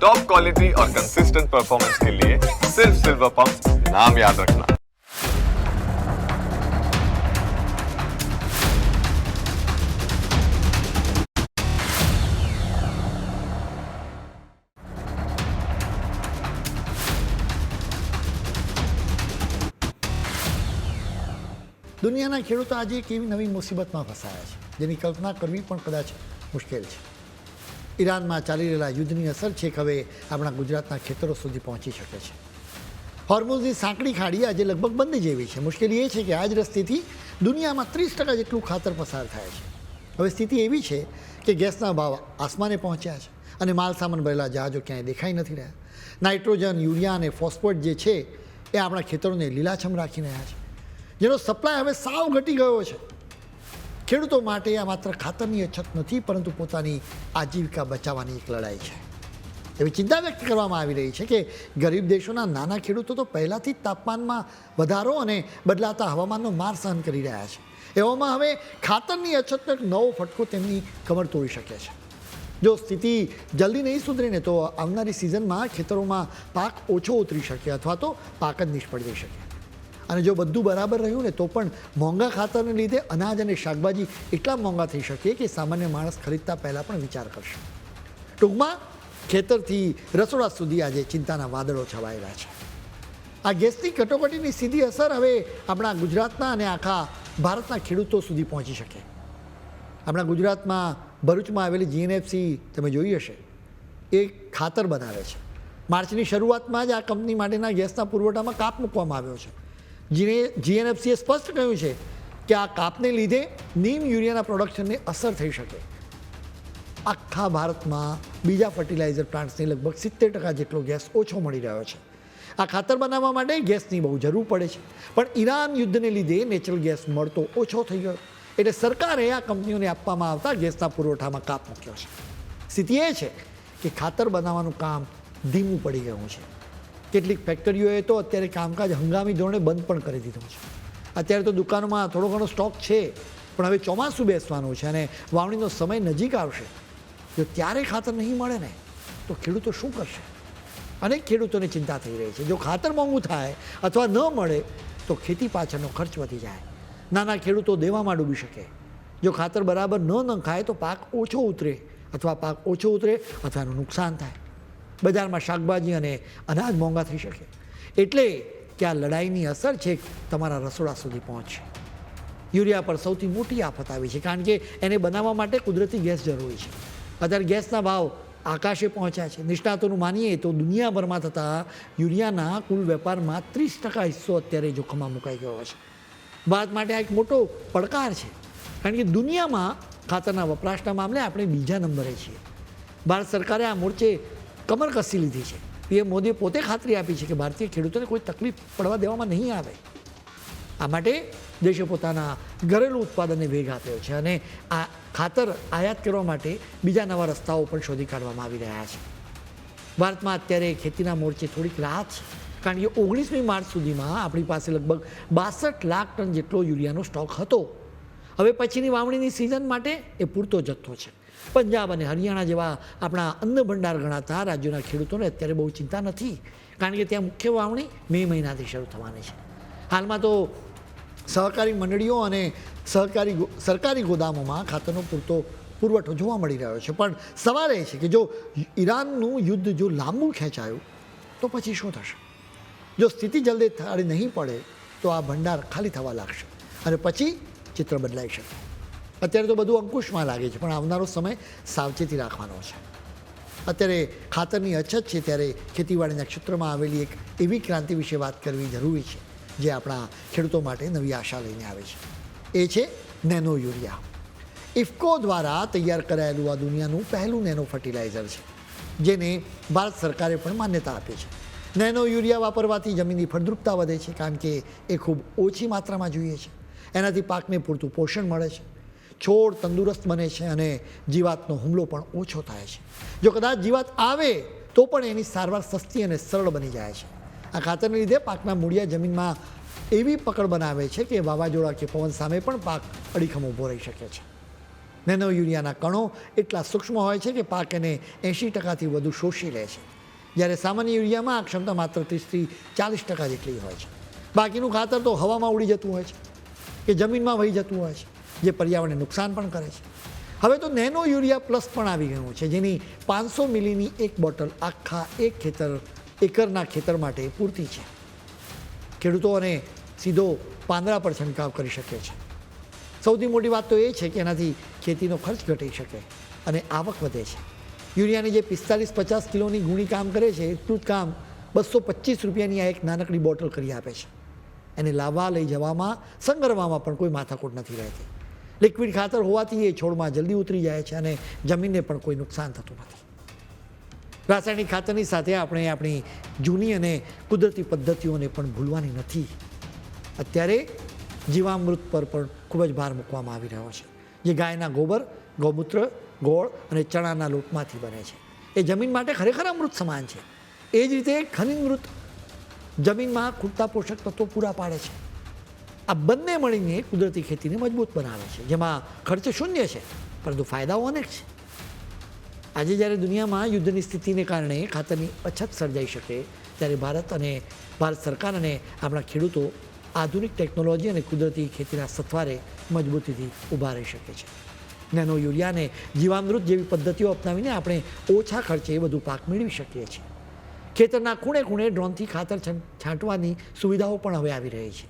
Top quality और consistent performance के लिए सिर्फ सिल्वर पंप नाम याद रखना। દુનિયાના ખેડૂતો આજે એક એવી નવી મુસીબતમાં ફસાયા છે જેની કલ્પના કરવી પણ કદાચ મુશ્કેલ છે. ઈરાનમાં ચાલી રહેલા યુદ્ધની અસર છેક હવે આપણા ગુજરાતના ખેતરો સુધી પહોંચી શકે છે. હોર્મુઝની સાંકડી ખાડી આજે લગભગ બંધ જેવી છે. મુશ્કેલી એ છે કે આ જ રસ્તેથી દુનિયામાં 30% જેટલું ખાતર પસાર થાય છે. હવે સ્થિતિ એવી છે કે ગેસના ભાવ આસમાને પહોંચ્યા છે અને માલસામાન ભરેલા જહાજો ક્યાંય દેખાઈ નથી રહ્યા. નાઇટ્રોજન, યુરિયા અને ફોસ્ફેટ જે છે એ આપણા ખેતરોને લીલાછમ રાખી રહ્યા છે, જેનો સપ્લાય હવે સાવ ઘટી ગયો છે. ખેડૂતો માટે આ માત્ર ખાતરની અછત નથી, પરંતુ પોતાની આજીવિકા બચાવવાની એક લડાઈ છે. એવી ચિંતા વ્યક્ત કરવામાં આવી રહી છે કે ગરીબ દેશોના નાના ખેડૂતો તો પહેલાંથી જ તાપમાનમાં વધારો અને બદલાતા હવામાનનો માર સહન કરી રહ્યા છે. એવામાં હવે ખાતરની અછતનો એક નવો ફટકો તેમની કમર તોડી શકે છે. જો સ્થિતિ જલ્દી નહીં સુધરે ને તો આવનારી સિઝનમાં ખેતરોમાં પાક ઓછો ઉતરી શકે અથવા તો પાક જ નિષ્ફળ જઈ શકે. અને જો બધું બરાબર રહ્યું ને તો પણ મોંઘા ખાતરને લીધે અનાજ અને શાકભાજી એટલા મોંઘા થઈ શકે કે સામાન્ય માણસ ખરીદતા પહેલાં પણ વિચાર કરશે. ટૂંકમાં ખેતરથી રસોડા સુધી આજે ચિંતાના વાદળો છવાયેલા છે. આ ગેસની કટોકટીની સીધી અસર હવે આપણા ગુજરાતના અને આખા ભારતના ખેડૂતો સુધી પહોંચી શકે. આપણા ગુજરાતમાં ભરૂચમાં આવેલી જીએનએફસી તમે જોઈ હશે, એ ખાતર બનાવે છે. માર્ચની શરૂઆતમાં જ આ કંપની માટેના ગેસના પુરવઠામાં કાપ મૂકવામાં આવ્યો છે. જીએનએફસીએ સ્પષ્ટ કહ્યું છે કે આ કાપને લીધે નીમ યુરિયાના પ્રોડક્શનને અસર થઈ શકે. આખા ભારતમાં બીજા ફર્ટિલાઇઝર પ્લાન્ટ્સને લગભગ 70% જેટલો ગેસ ઓછો મળી રહ્યો છે. આ ખાતર બનાવવા માટે ગેસની બહુ જરૂર પડે છે, પણ ઈરાન યુદ્ધને લીધે નેચરલ ગેસ મળતો ઓછો થઈ ગયો, એટલે સરકારે આ કંપનીઓને આપવામાં આવતા ગેસના પુરવઠામાં કાપ મૂક્યો છે. સ્થિતિ એ છે કે ખાતર બનાવવાનું કામ ધીમું પડી ગયું છે. કેટલીક ફેક્ટરીઓએ તો અત્યારે કામકાજ હંગામી ધોરણે બંધ પણ કરી દીધું છે. અત્યારે તો દુકાનોમાં થોડો ઘણો સ્ટોક છે, પણ હવે ચોમાસું બેસવાનું છે અને વાવણીનો સમય નજીક આવશે. જો ત્યારે ખાતર નહીં મળે ને તો ખેડૂતો શું કરશે? અનેક ખેડૂતોને ચિંતા થઈ રહી છે. જો ખાતર મોંઘું થાય અથવા ન મળે તો ખેતી પાછળનો ખર્ચ વધી જાય. નાના ખેડૂતો દેવામાં ડૂબી શકે. જો ખાતર બરાબર ન નંખાય તો પાક ઓછો ઉતરે અથવા એનું નુકસાન થાય. બજારમાં શાકભાજી અને અનાજ મોંઘા થઈ શકે. એટલે કે આ લડાઈની અસર છે તમારા રસોડા સુધી પહોંચશે. યુરિયા પર સૌથી મોટી આફત આવી છે, કારણ કે એને બનાવવા માટે કુદરતી ગેસ જરૂરી છે. અત્યારે ગેસના ભાવ આકાશે પહોંચ્યા છે. નિષ્ણાતોનું માનીએ તો દુનિયાભરમાં થતા યુરિયાના કુલ વેપારમાં 30% હિસ્સો અત્યારે જોખમમાં મુકાઈ ગયો છે. ભારત માટે આ એક મોટો પડકાર છે, કારણ કે દુનિયામાં ખાતરના વપરાશના મામલે આપણે બીજા નંબરે છીએ. ભારત સરકારે આ મોરચે કમર કસી લીધી છે. પીએમ મોદીએ પોતે ખાતરી આપી છે કે ભારતીય ખેડૂતોને કોઈ તકલીફ પડવા દેવામાં નહીં આવે. આ માટે દેશે પોતાના ઘરેલું ઉત્પાદનને વેગ આપ્યો છે અને આ ખાતર આયાત કરવા માટે બીજા નવા રસ્તાઓ પણ શોધી કાઢવામાં આવી રહ્યા છે. ભારતમાં અત્યારે ખેતીના મોરચે થોડીક રાહત છે, કારણ કે 19મી માર્ચ સુધીમાં આપણી પાસે લગભગ 62 લાખ ટન જેટલો યુરિયાનો સ્ટોક હતો. હવે પછીની વાવણીની સિઝન માટે એ પૂરતો જથ્થો છે. પંજાબ અને હરિયાણા જેવા આપણા અન્ન ભંડાર ગણાતા રાજ્યોના ખેડૂતોને અત્યારે બહુ ચિંતા નથી, કારણ કે ત્યાં મુખ્ય વાવણી મે મહિનાથી શરૂ થવાની છે. હાલમાં તો સહકારી મંડળીઓ અને સરકારી ગોદામોમાં ખાતરનો પૂરતો પુરવઠો જોવા મળી રહ્યો છે. પણ સવાલ એ છે કે જો ઈરાનનું યુદ્ધ જો લાંબુ ખેંચાયું તો પછી શું થશે? જો સ્થિતિ જલ્દી થાળી નહીં પડે તો આ ભંડાર ખાલી થવા લાગશે અને પછી ચિત્ર બદલાઈ શકે. અત્યારે તો બધું અંકુશમાં લાગે છે, પણ આવનારો સમય સાવચેતી રાખવાનો છે. અત્યારે ખાતરની અછત છે, ત્યારે ખેતીવાડીના ક્ષેત્રમાં આવેલી એક એવી ક્રાંતિ વિશે વાત કરવી જરૂરી છે જે આપણા ખેડૂતો માટે નવી આશા લઈને આવે છે. એ છે નેનો યુરિયા. ઇફકો દ્વારા તૈયાર કરાયેલું આ દુનિયાનું પહેલું નેનો ફર્ટિલાઇઝર છે, જેને ભારત સરકારે પણ માન્યતા આપી છે. નેનો યુરિયા વાપરવાથી જમીનની ફળદ્રુપતા વધે છે, કારણ કે એ ખૂબ ઓછી માત્રામાં જોઈએ છે. એનાથી પાકને પૂરતું પોષણ મળે છે, છોડ તંદુરસ્ત બને છે અને જીવાતનો હુમલો પણ ઓછો થાય છે. જો કદાચ જીવાત આવે તો પણ એની સારવાર સસ્તી અને સરળ બની જાય છે. આ ખાતરને લીધે પાકના મૂળિયા જમીનમાં એવી પકડ બનાવે છે કે વાવાઝોડા કે પવન સામે પણ પાક અડીખમ ઊભો રહી શકે છે. નેનો યુરિયાના કણો એટલા સૂક્ષ્મ હોય છે કે પાક એને 80%થી વધુ શોષી લે છે, જ્યારે સામાન્ય યુરિયામાં આ ક્ષમતા માત્ર 30થી 40% જેટલી હોય છે. બાકીનું ખાતર તો હવામાં ઉડી જતું હોય છે કે જમીનમાં વહી જતું હોય છે, જે પર્યાવરણને નુકસાન પણ કરે છે. હવે તો નેનો યુરિયા પ્લસ પણ આવી ગયું છે, જેની 500 મિલીની એક બોટલ આખા એકરના ખેતર માટે પૂરતી છે. ખેડૂતોને સીધો પાંદડા પર છંટકાવ કરી શકે છે. સૌથી મોટી વાત તો એ છે કે એનાથી ખેતીનો ખર્ચ ઘટી શકે અને આવક વધે છે. યુરિયાની જે 45-50 કિલોની ગુણી કામ કરે છે એટલું જ કામ 225 રૂપિયાની આ એક નાનકડી બોટલ કરી આપે છે. એને લાવવા લઈ જવામાં સંગ્રહવામાં પણ કોઈ માથાકૂટ નથી રહેતી. લિક્વિડ ખાતર હોવાથી એ છોડમાં જલ્દી ઉતરી જાય છે અને જમીનને પણ કોઈ નુકસાન થતું નથી. રાસાયણિક ખાતરની સાથે આપણે આપણી જૂની અને કુદરતી પદ્ધતિઓને પણ ભૂલવાની નથી. અત્યારે જીવામૃત પર પણ ખૂબ જ ભાર મૂકવામાં આવી રહ્યો છે, જે ગાયના ગોબર, ગૌમૂત્ર, ગોળ અને ચણાના લોટમાંથી બને છે. એ જમીન માટે ખરેખર અમૃત સમાન છે. એ જ રીતે ખનિજ મૃત જમીનમાં ખૂટતા પોષક તત્વો પૂરા પાડે છે. આ બંને મળીને કુદરતી ખેતીને મજબૂત બનાવે છે, જેમાં ખર્ચ શૂન્ય છે પરંતુ ફાયદાઓ અનેક છે. આજે જ્યારે દુનિયામાં યુદ્ધની સ્થિતિને કારણે ખાતરની અછત સર્જાઈ શકે ત્યારે ભારત સરકાર અને આપણા ખેડૂતો આધુનિક ટેકનોલોજી અને કુદરતી ખેતીના સથવારે મજબૂતીથી ઊભા રહી શકે છે. નેનો યુરિયા અને જીવામૃત જેવી પદ્ધતિઓ અપનાવીને આપણે ઓછા ખર્ચે વધુ પાક મેળવી શકીએ છીએ. ખેતરના ખૂણે ખૂણે ડ્રોનથી ખાતર છાંટવાની સુવિધાઓ પણ હવે આવી રહી છે.